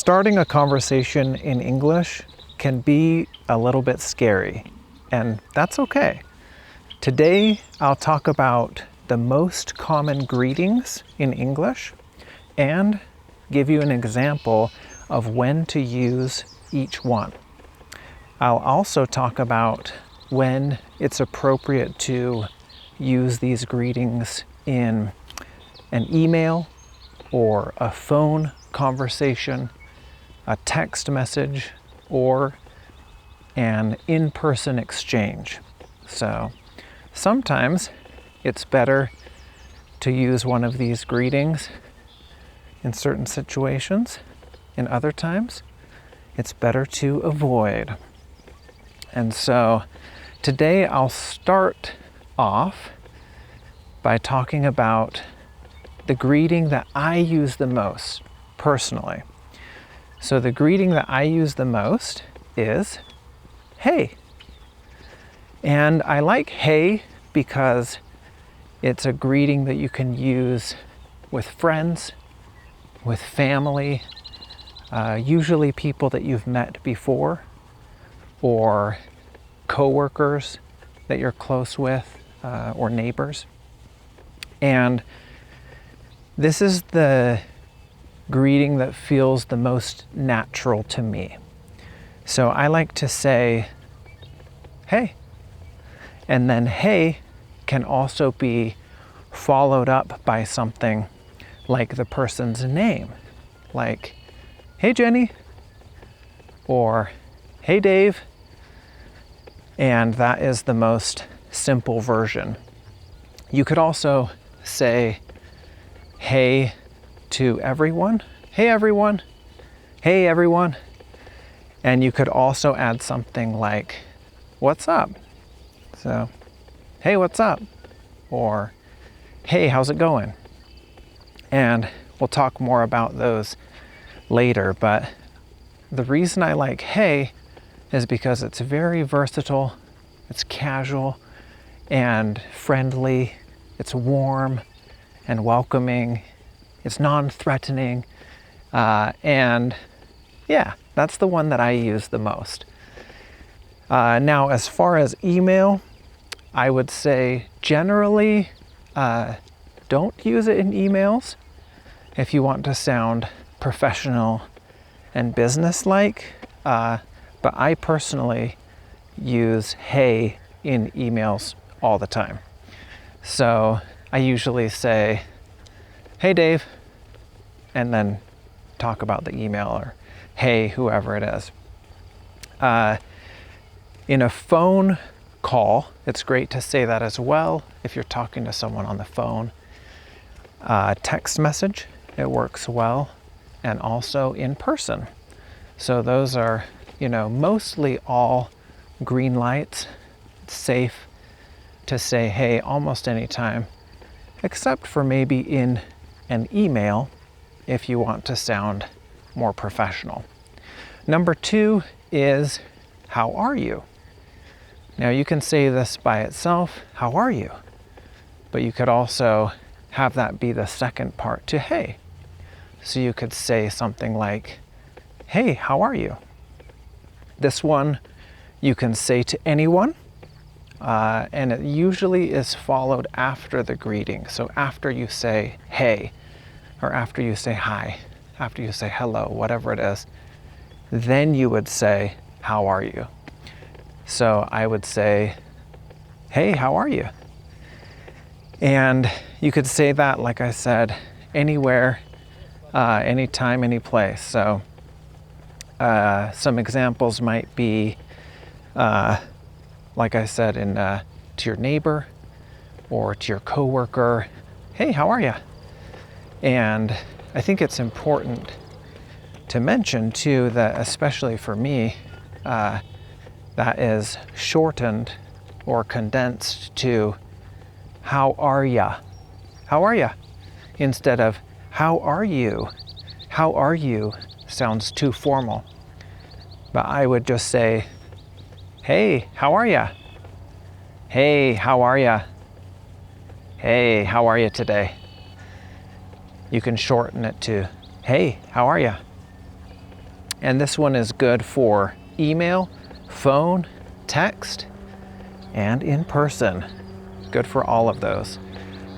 Starting a conversation in English can be a little bit scary, and that's okay. Today, I'll talk about the most common greetings in English and give you an example of when to use each one. I'll also talk about when it's appropriate to use these greetings in an email or a phone conversation, a text message, or an in-person exchange. So sometimes it's better to use one of these greetings in certain situations. In other times, it's better to avoid. And so today I'll start off by talking about the greeting that I use the most personally. So the greeting that I use the most is hey. And I like hey because it's a greeting that you can use with friends, with family, usually people that you've met before, or coworkers that you're close with, or neighbors. And this is the greeting that feels the most natural to me. So I like to say, hey. And then hey can also be followed up by something like the person's name. Like, hey Jenny, or hey Dave. And that is the most simple version. You could also say, hey to everyone. Hey everyone. Hey everyone. And you could also add something like, what's up? So, hey, what's up? Or, hey, how's it going? And we'll talk more about those later, but the reason I like hey is because it's very versatile, it's casual and friendly, it's warm and welcoming, it's non-threatening, and yeah, that's the one that I use the most. Now, as far as email, I would say generally don't use it in emails if you want to sound professional and business-like, but I personally use hey in emails all the time. So I usually say, hey Dave, and then talk about the email, or hey whoever it is. In a phone call, it's great to say that as well if you're talking to someone on the phone. Text message, it works well, and also in person. So those are, mostly all green lights. It's safe to say hey almost anytime, except for maybe in an email if you want to sound more professional. Number 2 is, how are you? Now you can say this by itself, how are you? But you could also have that be the second part to hey. So you could say something like, hey, how are you? This one you can say to anyone, and it usually is followed after the greeting. So after you say hey, or after you say hi, after you say hello, whatever it is, then you would say, how are you? So I would say, hey, how are you? And you could say that, like I said, anywhere, anytime, any place. So some examples might be, like I said, to your neighbor or to your coworker, hey, how are you? And I think it's important to mention too that, especially for me, that is shortened or condensed to how are ya? How are ya? Instead of how are you? How are you sounds too formal. But I would just say, hey, how are ya? Hey, how are ya? Hey, how are you today? You can shorten it to, hey, how are ya? And this one is good for email, phone, text, and in person. Good for all of those.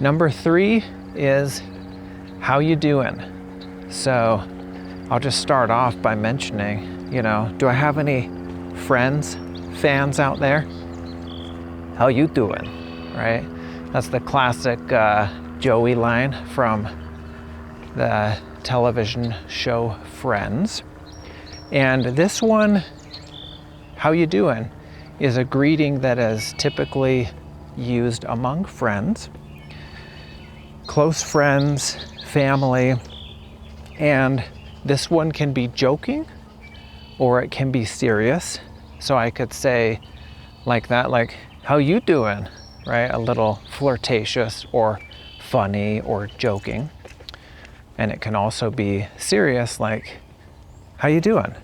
Number 3 is how you doing? So I'll just start off by mentioning, do I have any friends, fans out there? How you doing, right? That's the classic Joey line from the television show Friends. And this one, how you doing, is a greeting that is typically used among friends, close friends, family, and this one can be joking or it can be serious. So I could say like that, like, how you doing, right? A little flirtatious or funny or joking. And it can also be serious, like, how you doing?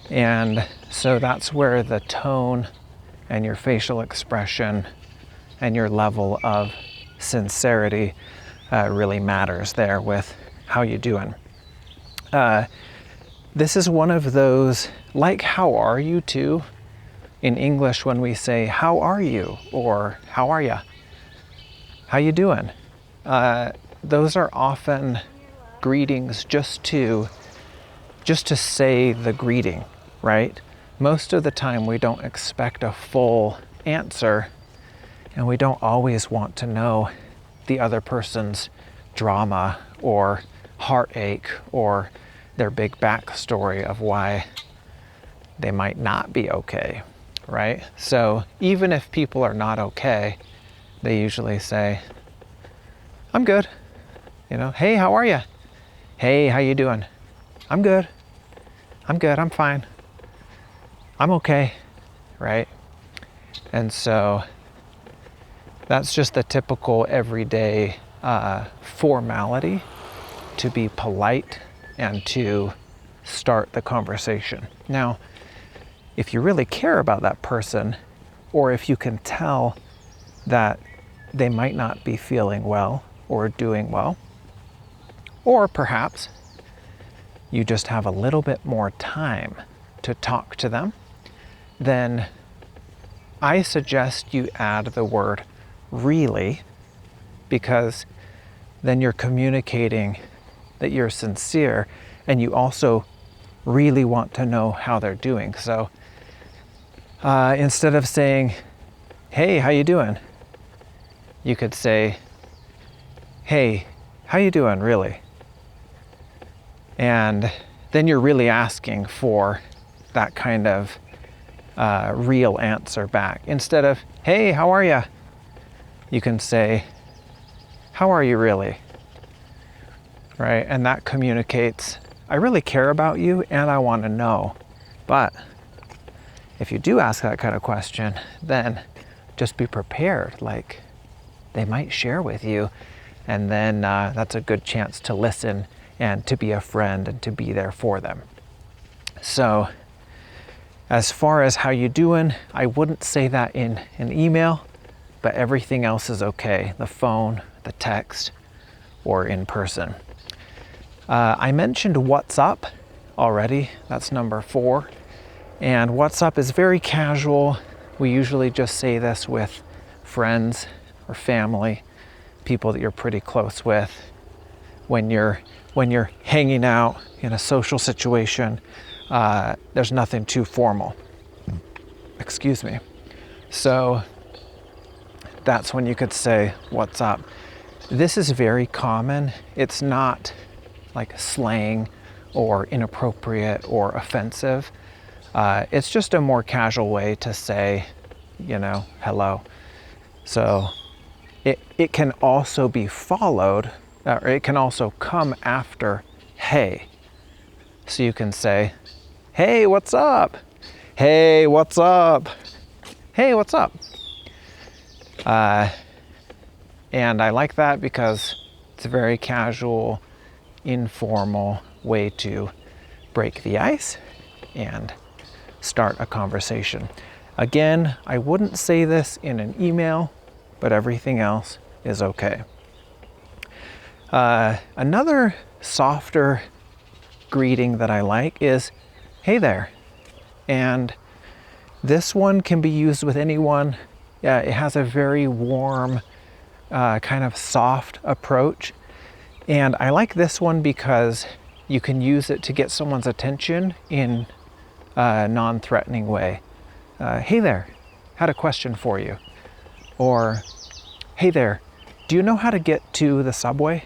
And so that's where the tone and your facial expression and your level of sincerity really matters there with how you doing. This is one of those, like how are you too, in English when we say how are you or how are ya, how you doing? Those are often greetings just to say the greeting, right? Most of the time we don't expect a full answer, and we don't always want to know the other person's drama or heartache or their big backstory of why they might not be okay, right? So even if people are not okay, they usually say, I'm good. Hey, how are you? Hey, how you doing? I'm good. I'm fine. I'm okay, right? And so that's just the typical everyday formality to be polite and to start the conversation. Now, if you really care about that person, or if you can tell that they might not be feeling well or doing well, or perhaps you just have a little bit more time to talk to them, then I suggest you add the word really, because then you're communicating that you're sincere and you also really want to know how they're doing. So instead of saying, hey, how you doing? You could say, hey, how you doing, really? And then you're really asking for that kind of real answer back. Instead of, hey, how are you? You can say, how are you really? Right? And that communicates, I really care about you and I want to know. But if you do ask that kind of question, then just be prepared. Like, they might share with you, and then that's a good chance to listen and to be a friend and to be there for them. So as far as how you doing, I wouldn't say that in an email, but everything else is okay. The phone, the text, or in person. I mentioned what's up already. That's number 4. And what's up is very casual. We usually just say this with friends or family, people that you're pretty close with. When you're hanging out in a social situation, there's nothing too formal. Excuse me. So that's when you could say, what's up? This is very common. It's not like slang or inappropriate or offensive. It's just a more casual way to say, hello. So it can also be followed, or it can also come after hey. So you can say, hey, what's up? Hey, what's up? Hey, what's up? And I like that because it's a very casual, informal way to break the ice and start a conversation. Again, I wouldn't say this in an email, but everything else is okay. Another softer greeting that I like is, hey there. And this one can be used with anyone. It has a very warm, kind of soft approach. And I like this one because you can use it to get someone's attention in a non-threatening way. Hey there, had a question for you. Or, hey there, do you know how to get to the subway?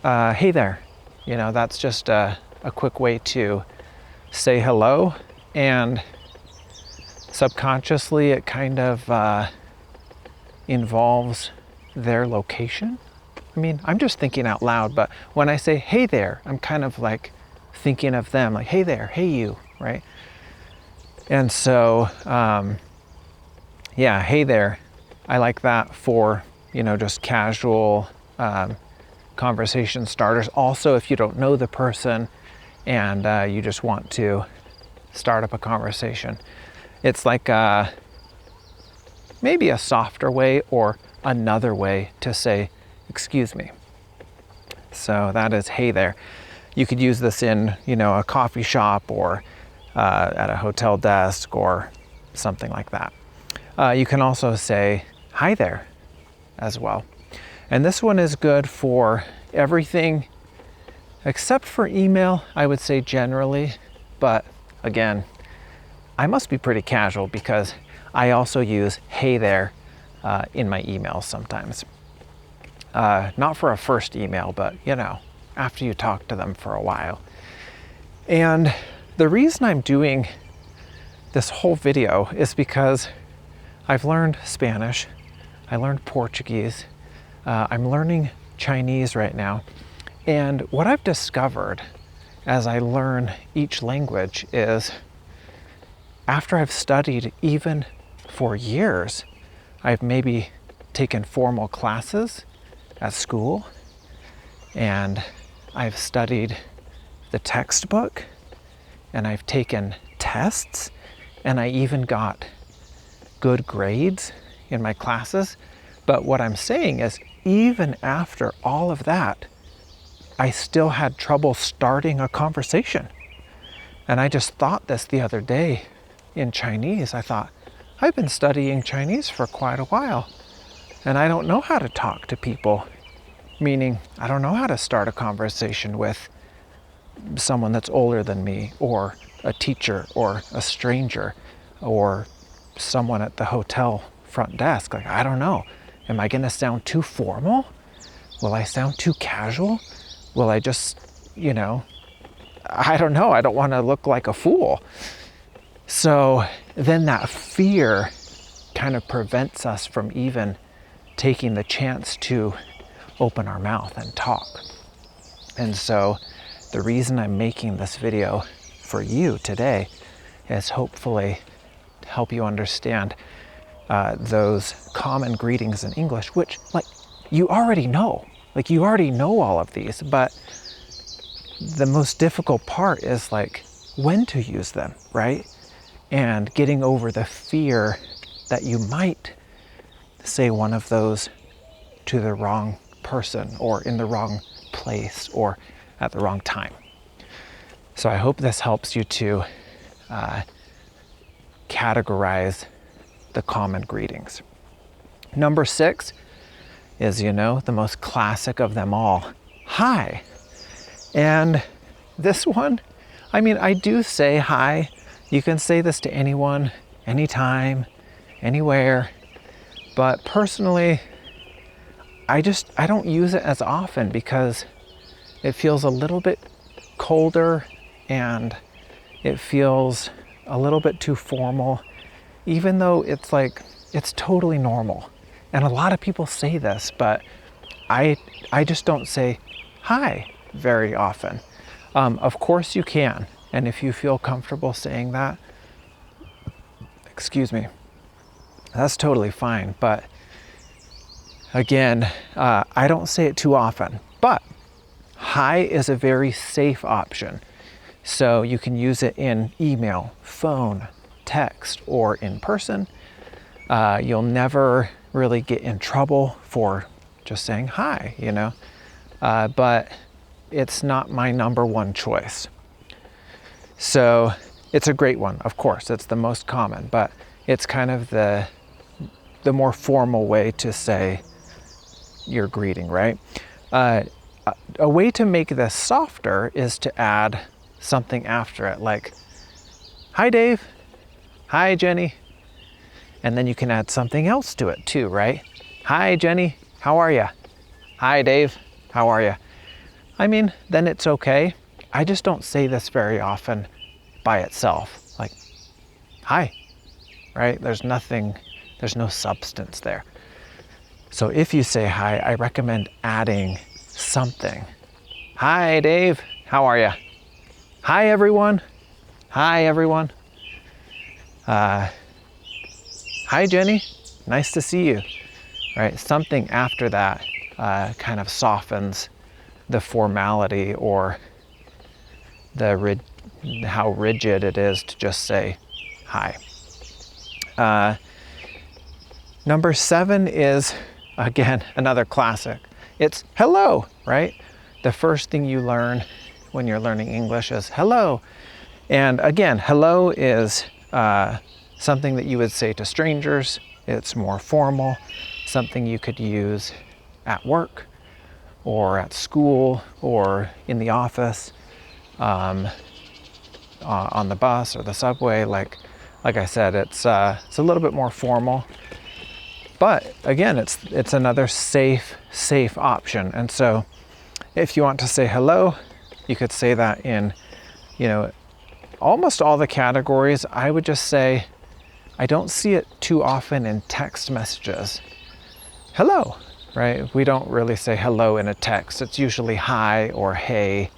Hey there. You know, that's just a quick way to say hello, and subconsciously it kind of involves their location. I mean, I'm just thinking out loud, but when I say, hey there, I'm kind of like thinking of them, like, hey there, hey you, right? And so, yeah, hey there. I like that for, just casual conversation starters. Also, if you don't know the person and you just want to start up a conversation, it's like maybe a softer way or another way to say, excuse me. So that is hey there. You could use this in, a coffee shop or at a hotel desk or something like that. You can also say hi there as well. And this one is good for everything except for email, I would say generally. But again, I must be pretty casual because I also use hey there in my emails sometimes. Not for a first email, but after you talk to them for a while. And the reason I'm doing this whole video is because I've learned Spanish, I learned Portuguese, I'm learning Chinese right now. And what I've discovered as I learn each language is, after I've studied even for years, I've maybe taken formal classes at school, and I've studied the textbook, and I've taken tests, and I even got good grades in my classes. But what I'm saying is, even after all of that, I still had trouble starting a conversation. And I just thought this the other day in Chinese. I thought, I've been studying Chinese for quite a while, and I don't know how to talk to people. Meaning, I don't know how to start a conversation with someone that's older than me, or a teacher, or a stranger, or someone at the hotel front desk. Like, I don't know. Am I gonna sound too formal? Will I sound too casual? Will I just, I don't know. I don't want to look like a fool. So then that fear kind of prevents us from even taking the chance to open our mouth and talk. And so the reason I'm making this video for you today is hopefully to help you understand those common greetings in English, which you already know. You already know all of these, but the most difficult part is when to use them, right? And getting over the fear that you might say one of those to the wrong person, or in the wrong place, or at the wrong time. So I hope this helps you to categorize the common greetings. Number 6 is, the most classic of them all, hi. And this one, I do say hi. You can say this to anyone, anytime, anywhere. But personally, I don't use it as often because it feels a little bit colder and it feels a little bit too formal, even though it's totally normal. And a lot of people say this, but I just don't say hi very often. Of course you can. And if you feel comfortable saying that, excuse me, that's totally fine. But again, I don't say it too often, but hi is a very safe option. So you can use it in email, phone, text, or in person. You'll never really get in trouble for just saying hi, but it's not my number one choice. So it's a great one, of course, it's the most common, but it's kind of the more formal way to say your greeting, right? A way to make this softer is to add something after it, like, hi Dave, hi Jenny, and then you can add something else to it too, right? Hi Jenny, how are you? Hi Dave, how are you? I mean, then it's okay. I just don't say this very often by itself, like, hi, right? There's no substance there. So if you say hi, I recommend adding something. Hi Dave, how are you? Hi everyone. Hi everyone. Hi Jenny, nice to see you. Right? Something after that kind of softens the formality or how rigid it is to just say hi. Number 7 is, again, another classic. It's hello, right? The first thing you learn when you're learning English is hello. And again, hello is something that you would say to strangers. It's more formal, something you could use at work or at school or in the office, on the bus or the subway. Like I said, it's a little bit more formal. But again, it's another safe option. And so if you want to say hello, you could say that in, almost all the categories. I would just say, I don't see it too often in text messages. Hello, right? We don't really say hello in a text. It's usually hi or hey,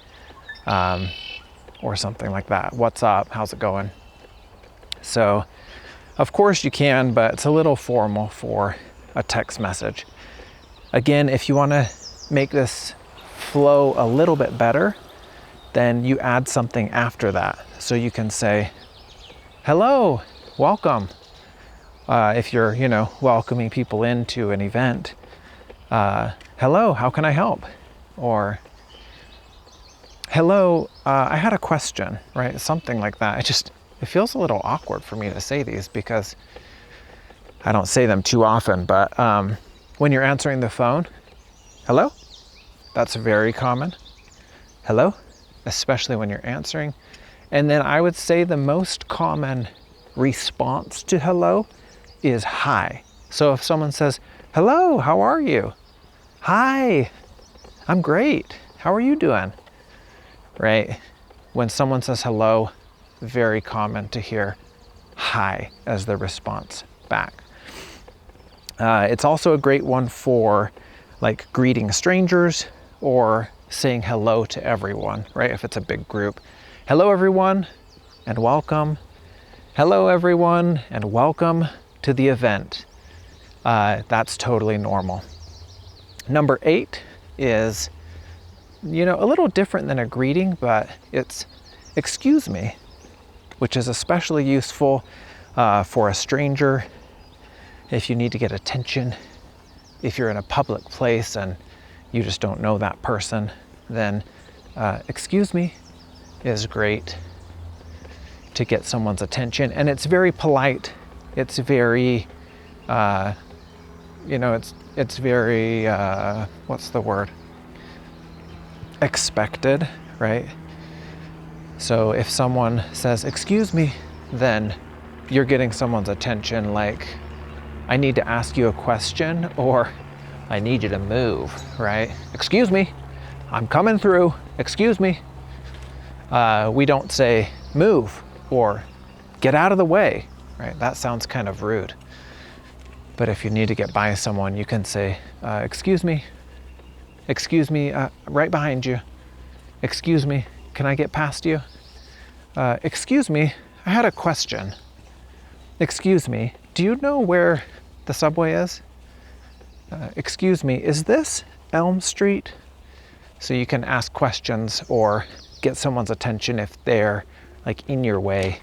or something like that. What's up? How's it going? So, of course you can, but it's a little formal for a text message. Again, if you want to make this flow a little bit better, then you add something after that. So you can say, hello, welcome. If you're, welcoming people into an event, hello, how can I help? Or, hello, I had a question, right? Something like that. It feels a little awkward for me to say these because I don't say them too often, but when you're answering the phone, hello, that's very common. Hello, especially when you're answering. And then I would say the most common response to hello is hi. So if someone says, hello, how are you? Hi, I'm great. How are you doing? Right? When someone says hello, very common to hear hi as the response back. It's also a great one for like greeting strangers or saying hello to everyone, right? If it's a big group. Hello everyone and welcome. Hello everyone and welcome to the event. That's totally normal. Number 8 is, a little different than a greeting, but it's excuse me, which is especially useful for a stranger if you need to get attention. If you're in a public place and you just don't know that person, then excuse me is great to get someone's attention. And it's very polite. It's very, it's very, what's the word? Expected, right? So if someone says, excuse me, then you're getting someone's attention, like, I need to ask you a question, or I need you to move, right? Excuse me, I'm coming through, excuse me. We don't say move or get out of the way, right? That sounds kind of rude. But if you need to get by someone, you can say, excuse me, right behind you. Excuse me, can I get past you? Excuse me, I had a question. Excuse me, do you know where the subway is? Excuse me, is this Elm Street? So you can ask questions or get someone's attention if they're like in your way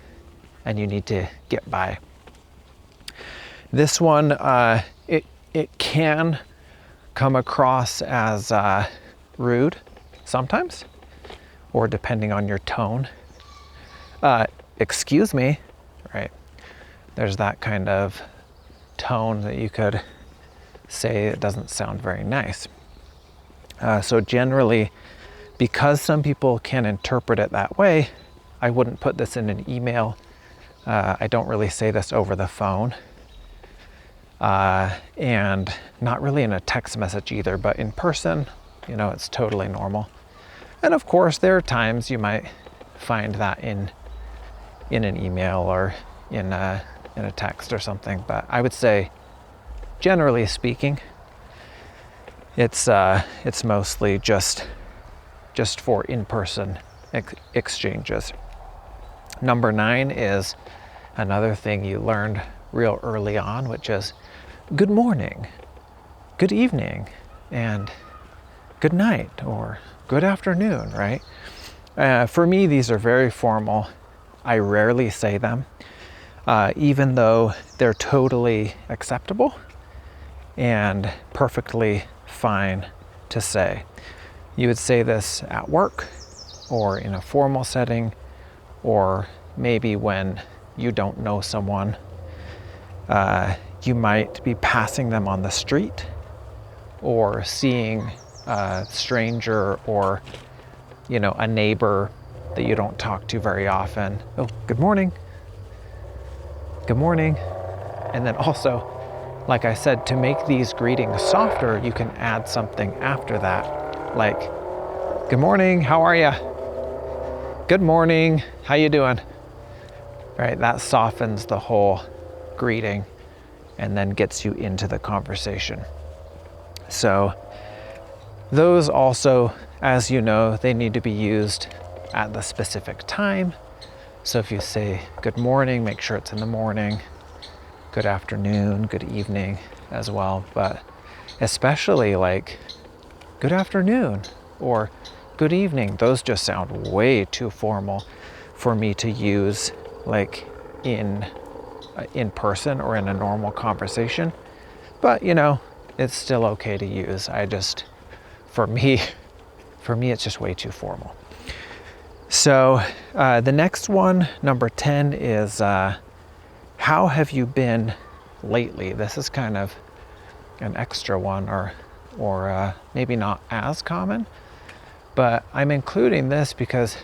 and you need to get by. This one, it can come across as rude sometimes, or depending on your tone. Excuse me, right? There's that kind of tone that you could say it doesn't sound very nice. So generally, because some people can interpret it that way, I wouldn't put this in an email. I don't really say this over the phone. And not really in a text message either, but in person, it's totally normal. And of course, there are times you might find that in an email or in a text or something. But I would say, generally speaking, it's mostly just for in-person exchanges. Number 9 is another thing you learned real early on, which is good morning, good evening, and good night or good afternoon, right? For me, these are very formal. I rarely say them, even though they're totally acceptable and perfectly fine to say. You would say this at work or in a formal setting, or maybe when you don't know someone. You might be passing them on the street or seeing a stranger or, a neighbor that you don't talk to very often. Oh, good morning. Good morning. And then also, like I said, to make these greetings softer, you can add something after that. Like, good morning, how are ya? Good morning, how you doing? Right, that softens the whole greeting and then gets you into the conversation. So those also, as you know, they need to be used at the specific time. So if you say good morning, make sure it's in the morning. Good afternoon, good evening as well. But especially like good afternoon or good evening, those just sound way too formal for me to use like in person or in a normal conversation. But it's still okay to use. For me it's just way too formal. So the next one, number 10, is how have you been lately? This is kind of an extra one, or maybe not as common, but I'm including this because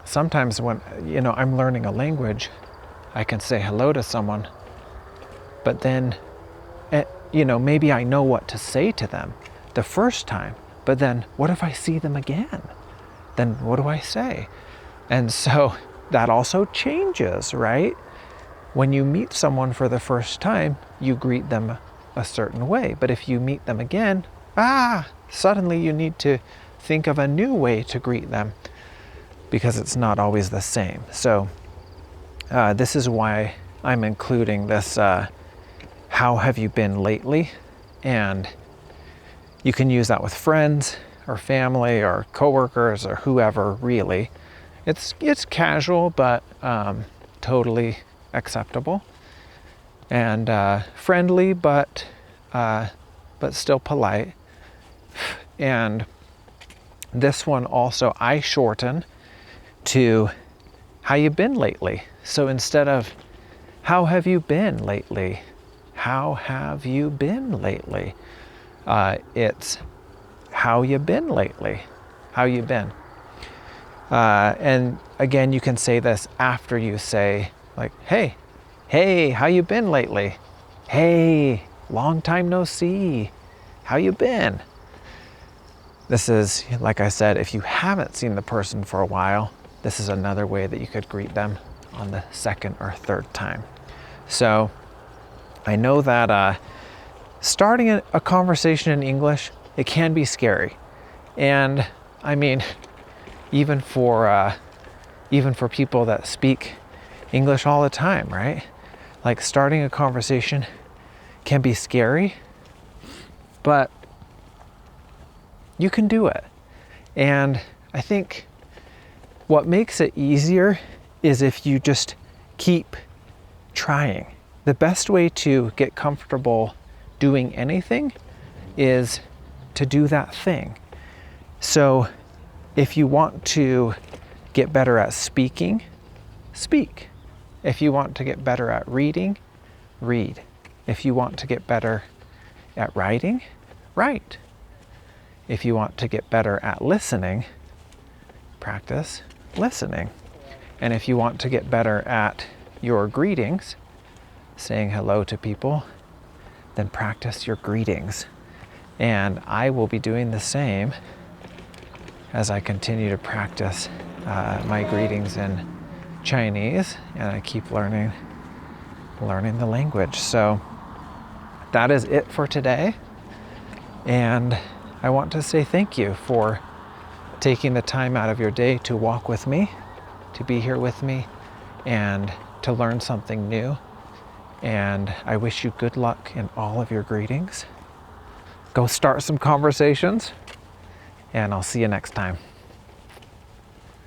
sometimes when I'm learning a language, I can say hello to someone, but then maybe I know what to say to them the first time, but then what if I see them again? Then what do I say? And so that also changes, right? When you meet someone for the first time, you greet them a certain way, but if you meet them again, suddenly you need to think of a new way to greet them because it's not always the same. So this is why I'm including this how have you been lately? And you can use that with friends or family or coworkers or whoever, really. It's casual, but totally acceptable and friendly, but still polite. And this one also I shorten to how you been lately. So instead of how have you been lately, how have you been lately? It's how you been lately, how you been. And again, you can say this after you say like, hey, how you been lately? Hey, long time no see, how you been? This is, like I said, if you haven't seen the person for a while, this is another way that you could greet them on the second or third time. So I know that starting a conversation in English, it can be scary. And I mean, even for people that speak English all the time, right? Like starting a conversation can be scary, but you can do it. And I think what makes it easier is if you just keep trying. The best way to get comfortable doing anything is to do that thing. So if you want to get better at speaking, speak. If you want to get better at reading, read. If you want to get better at writing, write. If you want to get better at listening, practice listening. And if you want to get better at your greetings, saying hello to people, then practice your greetings. And I will be doing the same as I continue to practice my greetings in Chinese, and I keep learning the language. So that is it for today. And I want to say thank you for taking the time out of your day to walk with me, to be here with me, and to learn something new. And I wish you good luck in all of your greetings. Go start some conversations, and I'll see you next time.